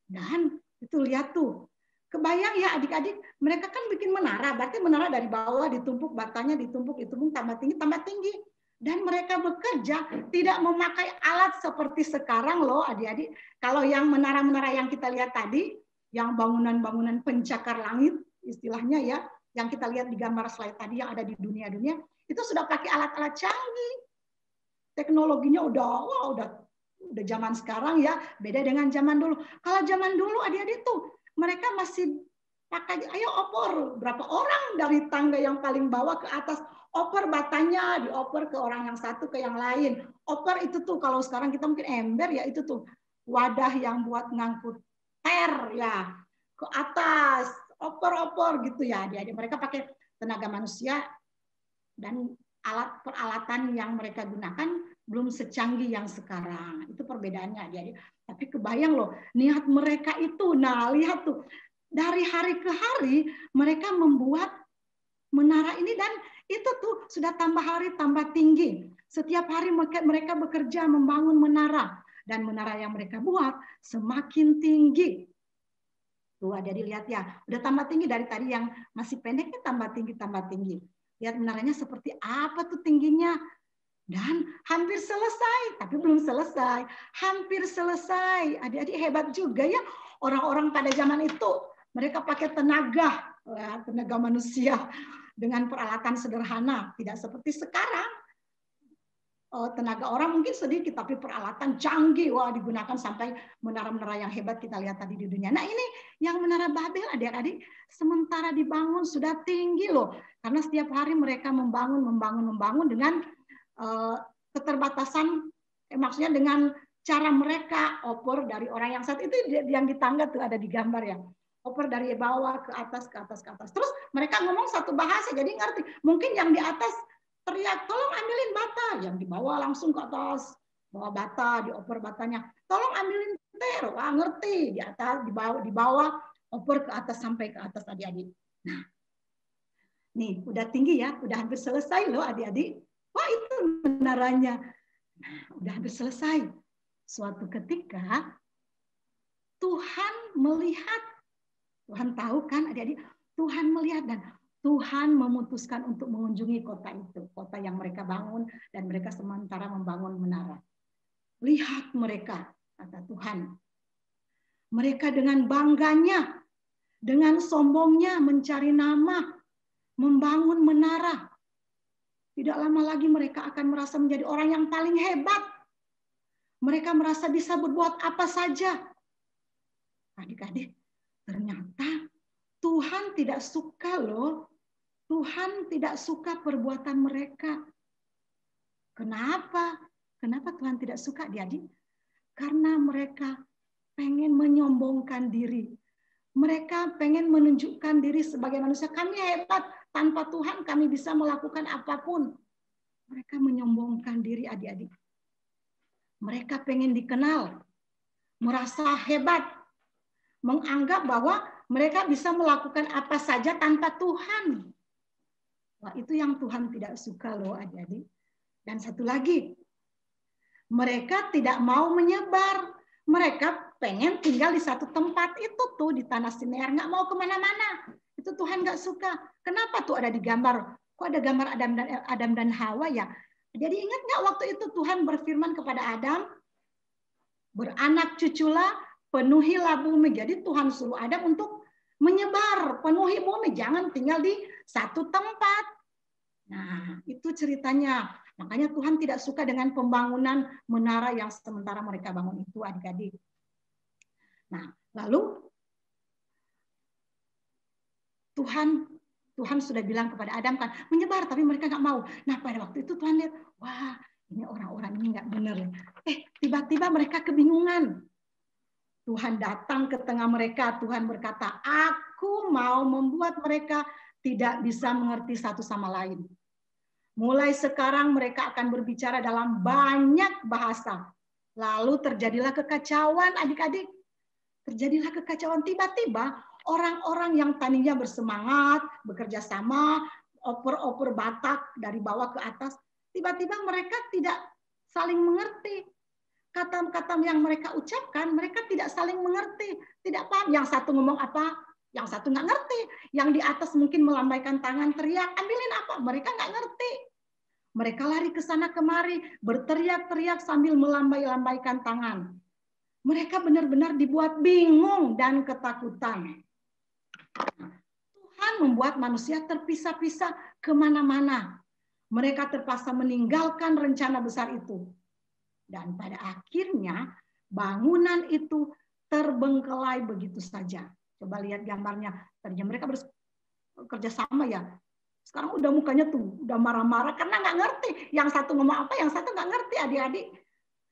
Dan itu lihat tuh, Kebayang ya adik-adik, mereka kan bikin menara, berarti menara dari bawah ditumpuk, batanya ditumpuk tambah tinggi. Dan mereka bekerja tidak memakai alat seperti sekarang loh adik-adik. Kalau yang menara-menara yang kita lihat tadi, yang bangunan-bangunan pencakar langit, istilahnya ya, yang kita lihat di gambar slide tadi yang ada di dunia-dunia, itu sudah pakai alat-alat canggih. Teknologinya udah zaman sekarang ya, beda dengan zaman dulu. Kalau zaman dulu adik-adik tuh, mereka masih pakai, ayo oper, berapa orang dari tangga yang paling bawah ke atas, oper batanya, dioper ke orang yang satu ke yang lain. Oper itu tuh, kalau sekarang kita mungkin ember ya, itu tuh wadah yang buat ngangkut ter ya, ke atas, oper-oper gitu ya. Adik-adik mereka pakai tenaga manusia dan alat peralatan yang mereka gunakan belum secanggih yang sekarang. Itu perbedaannya adik-adik. Tapi kebayang loh, niat mereka itu. Nah, lihat tuh. Dari hari ke hari mereka membuat menara ini dan itu tuh sudah tambah hari tambah tinggi. Setiap hari mereka bekerja membangun menara dan menara yang mereka buat semakin tinggi. Tuh ada dilihat ya, udah tambah tinggi dari tadi yang masih pendeknya tambah tinggi. Lihat menaranya seperti apa tuh tingginya. Dan hampir selesai, tapi belum selesai. Hampir selesai. Adik-adik hebat juga ya. Orang-orang pada zaman itu, mereka pakai tenaga manusia dengan peralatan sederhana. Tidak seperti sekarang. Tenaga orang mungkin sedikit, tapi peralatan canggih. Wah, digunakan sampai menara-menara yang hebat kita lihat tadi di dunia. Nah ini yang menara Babel adik-adik, sementara dibangun sudah tinggi loh. Karena setiap hari mereka membangun dengan keterbatasan, maksudnya dengan cara mereka oper dari orang yang satu itu yang di tangga tuh ada di gambar ya, oper dari bawah ke atas. Terus mereka ngomong satu bahasa jadi ngerti. Mungkin yang di atas teriak tolong ambilin bata, yang di bawah langsung ke atas bawa bata, dioper batanya. Tolong ambilin ter, wah ngerti. Di atas, di bawah oper ke atas sampai ke atas adik-adik. Nah, nih udah tinggi ya, udah hampir selesai loh adik-adik. Wah itu menaranya. Nah, udah hampir selesai. Suatu ketika Tuhan melihat, Tuhan tahu kan adik-adik, Tuhan melihat dan Tuhan memutuskan untuk mengunjungi kota itu, kota yang mereka bangun dan mereka sementara membangun menara. Lihat mereka, kata Tuhan. Mereka dengan bangganya, dengan sombongnya mencari nama, membangun menara. Tidak lama lagi mereka akan merasa menjadi orang yang paling hebat. Mereka merasa bisa berbuat apa saja. Adik-adik, ternyata Tuhan tidak suka loh. Tuhan tidak suka perbuatan mereka. Kenapa? Kenapa Tuhan tidak suka adik-adik? Karena mereka pengen menyombongkan diri. Mereka pengen menunjukkan diri sebagai manusia. Kami hebat. Tanpa Tuhan kami bisa melakukan apapun. Mereka menyombongkan diri adik-adik. Mereka pengen dikenal. Merasa hebat. Menganggap bahwa mereka bisa melakukan apa saja tanpa Tuhan. Wah, itu yang Tuhan tidak suka loh adik-adik. Dan satu lagi. Mereka tidak mau menyebar. Mereka pengen tinggal di satu tempat itu tuh di tanah Sinear. Nggak mau kemana-mana. Itu Tuhan nggak suka. Kenapa tuh ada di gambar? Kok ada gambar Adam dan Hawa ya? Jadi ingat nggak waktu itu Tuhan berfirman kepada Adam, beranak cuculah, penuhilah bumi. Jadi Tuhan suruh Adam untuk menyebar, penuhi bumi, jangan tinggal di satu tempat. Nah, itu ceritanya. Makanya Tuhan tidak suka dengan pembangunan menara yang sementara mereka bangun itu, adik-adik. Nah, lalu Tuhan sudah bilang kepada Adam kan, menyebar, tapi mereka nggak mau. Nah, pada waktu itu Tuhan lihat, wah, ini orang-orang ini nggak benar. Tiba-tiba mereka kebingungan. Tuhan datang ke tengah mereka, Tuhan berkata, aku mau membuat mereka tidak bisa mengerti satu sama lain. Mulai sekarang mereka akan berbicara dalam banyak bahasa. Lalu terjadilah kekacauan, adik-adik. Terjadilah kekacauan. Tiba-tiba orang-orang yang tadinya bersemangat, bekerja sama, oper-oper Batak dari bawah ke atas, tiba-tiba mereka tidak saling mengerti. Kata-kata yang mereka ucapkan, mereka tidak saling mengerti. Tidak paham. Yang satu ngomong apa, Yang satu nggak ngerti. Yang di atas mungkin melambaikan tangan, teriak, ambilin apa? Mereka nggak ngerti. Mereka lari ke sana kemari, berteriak-teriak sambil melambai-lambaikan tangan. Mereka benar-benar dibuat bingung dan ketakutan. Tuhan membuat manusia terpisah-pisah kemana-mana. Mereka terpaksa meninggalkan rencana besar itu. Dan pada akhirnya bangunan itu terbengkelai begitu saja. Coba lihat gambarnya. Tadinya mereka bekerja sama ya. Sekarang udah mukanya tuh udah marah-marah karena nggak ngerti. Yang satu ngomong apa, yang satu nggak ngerti adik-adik.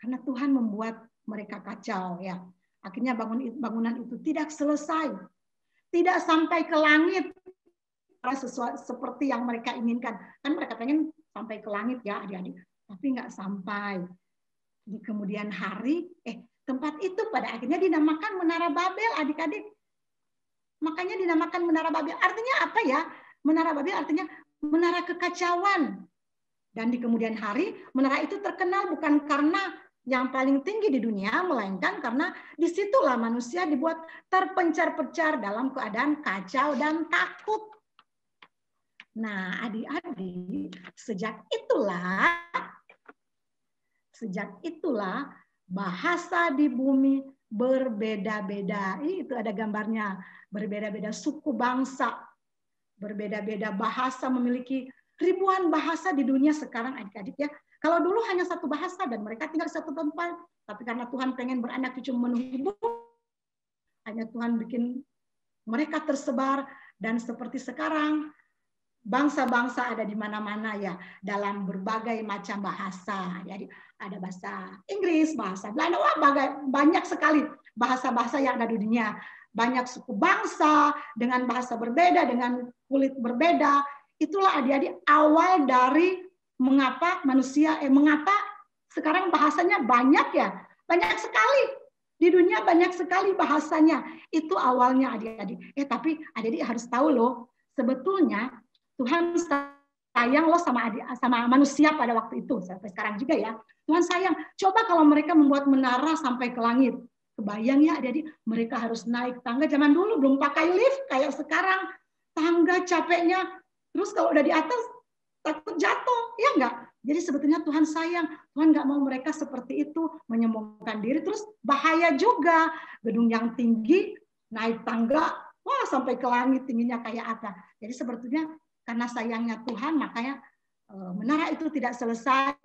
Karena Tuhan membuat mereka kacau ya. Akhirnya bangunan itu tidak selesai. Tidak sampai ke langit. Seperti yang mereka inginkan. Kan mereka pengen sampai ke langit ya adik-adik. Tapi nggak sampai. Di kemudian hari, tempat itu pada akhirnya dinamakan Menara Babel adik-adik. Makanya dinamakan Menara Babel. Artinya apa ya? Menara Babel artinya menara kekacauan. Dan di kemudian hari, menara itu terkenal bukan karena yang paling tinggi di dunia, melainkan karena disitulah manusia dibuat terpencar-pencar dalam keadaan kacau dan takut. Nah, adik-adik, sejak itulah bahasa di bumi berbeda-beda. Itu ada gambarnya, berbeda-beda suku bangsa, berbeda-beda bahasa, memiliki ribuan bahasa di dunia sekarang adik-adik ya. Kalau dulu hanya satu bahasa dan mereka tinggal di satu tempat, tapi karena Tuhan pengen beranak cucu memenuhi bumi, hanya Tuhan bikin mereka tersebar dan seperti sekarang bangsa-bangsa ada di mana-mana ya dalam berbagai macam bahasa. Jadi ada bahasa Inggris, bahasa Belanda, wah banyak sekali bahasa-bahasa yang ada di dunia. Banyak suku bangsa dengan bahasa berbeda, dengan kulit berbeda. Itulah adik-adik awal dari mengapa sekarang bahasanya banyak ya. Banyak sekali. Di dunia banyak sekali bahasanya. Itu awalnya adik-adik. Tapi adik-adik harus tahu loh, sebetulnya Tuhan sayang loh sama manusia pada waktu itu. Sampai sekarang juga ya. Tuhan sayang. Coba kalau mereka membuat menara sampai ke langit. Kebayang ya adik-adik, mereka harus naik tangga. Zaman dulu belum pakai lift kayak sekarang. Tangga capeknya. Terus kalau udah di atas, takut jatuh. Ya enggak? Jadi sebetulnya Tuhan sayang. Tuhan nggak mau mereka seperti itu, menyombongkan diri. Terus bahaya juga. Gedung yang tinggi, naik tangga, wah sampai ke langit tingginya kayak apa. Jadi sebetulnya karena sayangnya Tuhan, makanya menara itu tidak selesai.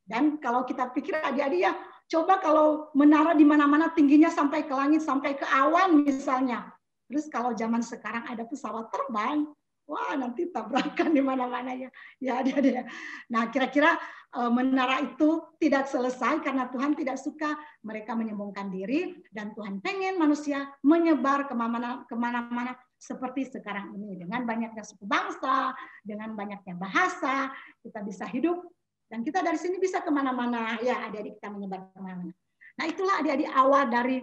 Dan kalau kita pikir adik-adik ya, coba kalau menara di mana-mana tingginya sampai ke langit, sampai ke awan misalnya. Terus kalau zaman sekarang ada pesawat terbang, wah nanti tabrakan di mana-mana ya. Ya ada. Nah kira-kira menara itu tidak selesai karena Tuhan tidak suka mereka menyombongkan diri dan Tuhan pengen manusia menyebar kemana-mana seperti sekarang ini dengan banyaknya suku bangsa, dengan banyaknya bahasa kita bisa hidup dan kita dari sini bisa kemana-mana ya adik-adik kita menyebar kemana-mana. Nah itulah adik-adik awal dari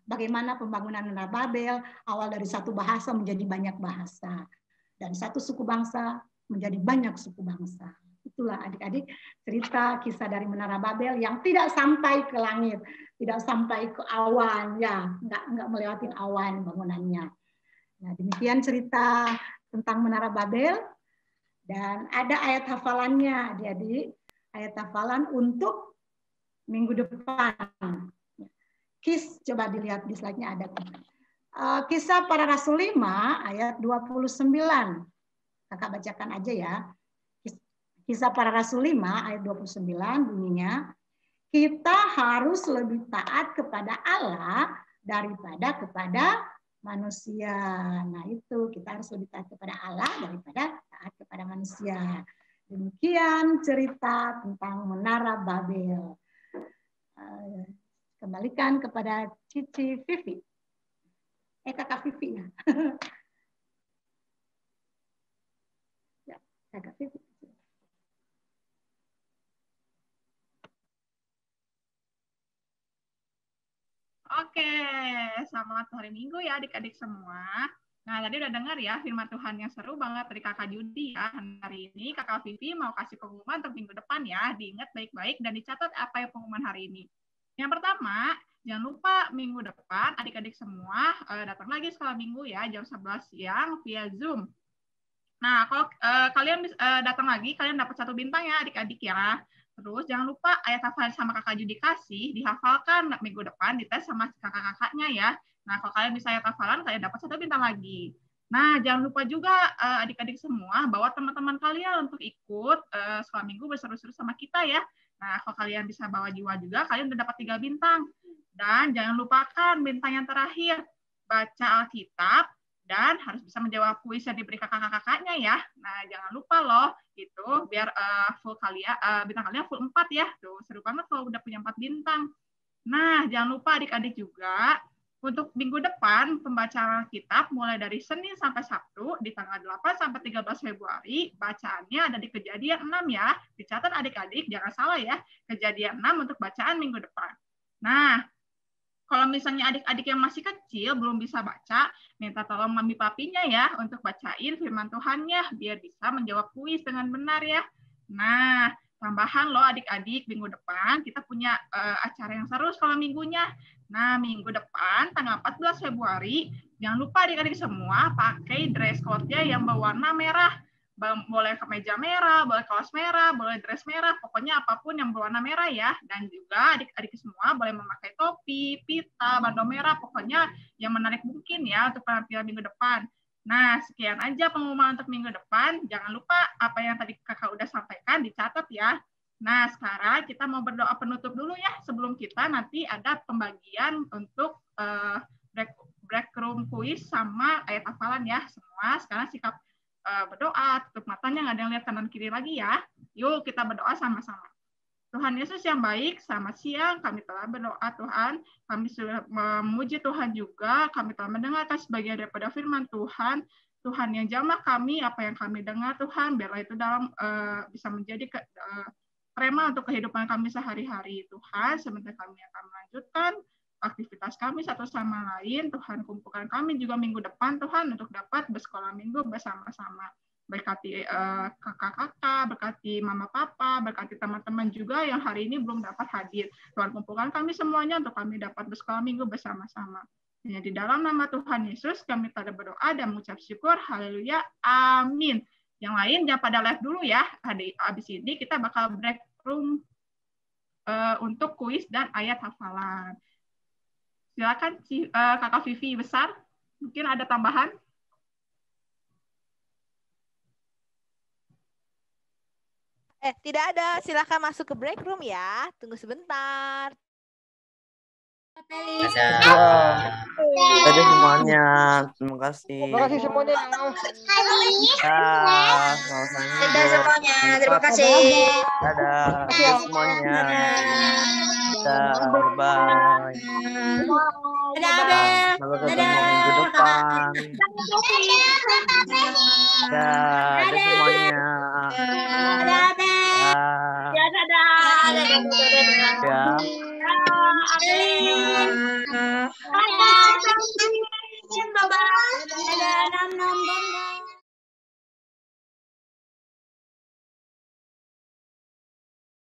bagaimana pembangunan Menara Babel, awal dari satu bahasa menjadi banyak bahasa. Dan satu suku bangsa menjadi banyak suku bangsa. Itulah adik-adik cerita kisah dari Menara Babel yang tidak sampai ke langit, tidak sampai ke awan, ya nggak melewati awan bangunannya. Nah demikian cerita tentang Menara Babel. Dan ada ayat hafalannya adik-adik, ayat hafalan untuk minggu depan. Coba dilihat di slide-nya ada. Kisah Para Rasul 5 ayat 29. Kakak bacakan aja ya. Kisah Para Rasul 5 ayat 29 bunyinya, kita harus lebih taat kepada Allah daripada kepada manusia. Nah itu, kita harus lebih taat kepada Allah daripada taat kepada manusia. Demikian cerita tentang Menara Babel. Kembalikan kepada Cici Vivi. Kakak Vivi ya. Ya, Kakak Vivi. Oke, selamat hari Minggu ya adik-adik semua. Nah, tadi udah dengar ya firman Tuhan yang seru banget dari Kakak Judi ya. Hari ini Kakak Vivi mau kasih pengumuman untuk minggu depan ya. Diingat baik-baik dan dicatat apa yang pengumuman hari ini. Yang pertama, jangan lupa minggu depan adik-adik semua datang lagi sekolah minggu ya, jam 11 siang via Zoom. Nah, kalau kalian datang lagi, kalian dapat 1 bintang ya adik-adik ya. Terus jangan lupa ayat hafalan sama kakak Judi kasih, dihafalkan minggu depan, dites sama kakak-kakaknya ya. Nah, kalau kalian bisa ayat hafalan, kalian dapat 1 bintang lagi. Nah, jangan lupa juga adik-adik semua, bawa teman-teman kalian untuk ikut sekolah minggu berseru-seru sama kita ya. Nah, kalau kalian bisa bawa jiwa juga, kalian udah dapat 3 bintang. Dan jangan lupakan bintang yang terakhir, baca Alkitab, dan harus bisa menjawab kuis yang diberi kakak-kakaknya ya. Nah, jangan lupa loh, gitu, biar full kalian, bintang kalian full 4 ya. Tuh, seru banget kalau udah punya 4 bintang. Nah, jangan lupa adik-adik juga, untuk minggu depan, pembacaan Alkitab mulai dari Senin sampai Sabtu, di tanggal 8 sampai 13 Februari, bacaannya ada di Kejadian 6 ya. Dicatat adik-adik, jangan salah ya, Kejadian 6 untuk bacaan minggu depan. Nah, kalau misalnya adik-adik yang masih kecil belum bisa baca, minta tolong mami papinya ya untuk bacain firman Tuhannya biar bisa menjawab kuis dengan benar ya. Nah, tambahan loh adik-adik, minggu depan kita punya acara yang seru sekolah minggunya. Nah, minggu depan tanggal 14 Februari, jangan lupa adik-adik semua pakai dress code-nya yang berwarna merah. Boleh kemeja merah, boleh kaos merah, boleh dress merah, pokoknya apapun yang berwarna merah ya. Dan juga adik-adik semua boleh memakai topi, pita, bandol merah, pokoknya yang menarik mungkin ya untuk penampilan minggu depan. Nah, sekian aja pengumuman untuk minggu depan. Jangan lupa apa yang tadi kakak udah sampaikan dicatat ya. Nah, sekarang kita mau berdoa penutup dulu ya, sebelum kita nanti ada pembagian untuk break room quiz sama ayat hafalan ya. Semua sekarang sikap berdoa, tutup matanya, nggak ada yang lihat kanan kiri lagi ya. Yuk kita berdoa sama-sama. Tuhan Yesus yang baik, selamat siang, kami telah berdoa Tuhan, kami sudah memuji Tuhan juga, kami telah mendengarkan sebagian daripada firman Tuhan, Tuhan yang jamah kami, apa yang kami dengar Tuhan, biarlah itu dalam bisa menjadi rema untuk kehidupan kami sehari-hari Tuhan, sebentar kami akan melanjutkan aktivitas kami satu sama lain. Tuhan kumpulkan kami juga minggu depan Tuhan untuk dapat bersekolah minggu bersama-sama. Berkati kakak-kakak, berkati mama papa, berkati teman-teman juga yang hari ini belum dapat hadir. Tuhan kumpulkan kami semuanya untuk kami dapat bersekolah minggu bersama-sama. Hanya di dalam nama Tuhan Yesus kami telah berdoa dan mengucap syukur. Haleluya. Amin. Yang lain jangan pada live dulu ya. Habis ini kita bakal break room untuk kuis dan ayat hafalan. Silakan Kakak Vivi besar, mungkin ada tambahan? Tidak ada, silakan masuk ke break room ya. Tunggu sebentar. Dadah semuanya, terima kasih. Terima kasih semuanya. Dadah semuanya, terima kasih. Dadah semuanya. Dadah, bye. Dadah. Sampai ketemu minggu depan. Dadah semuanya. Ya. Bye-bye.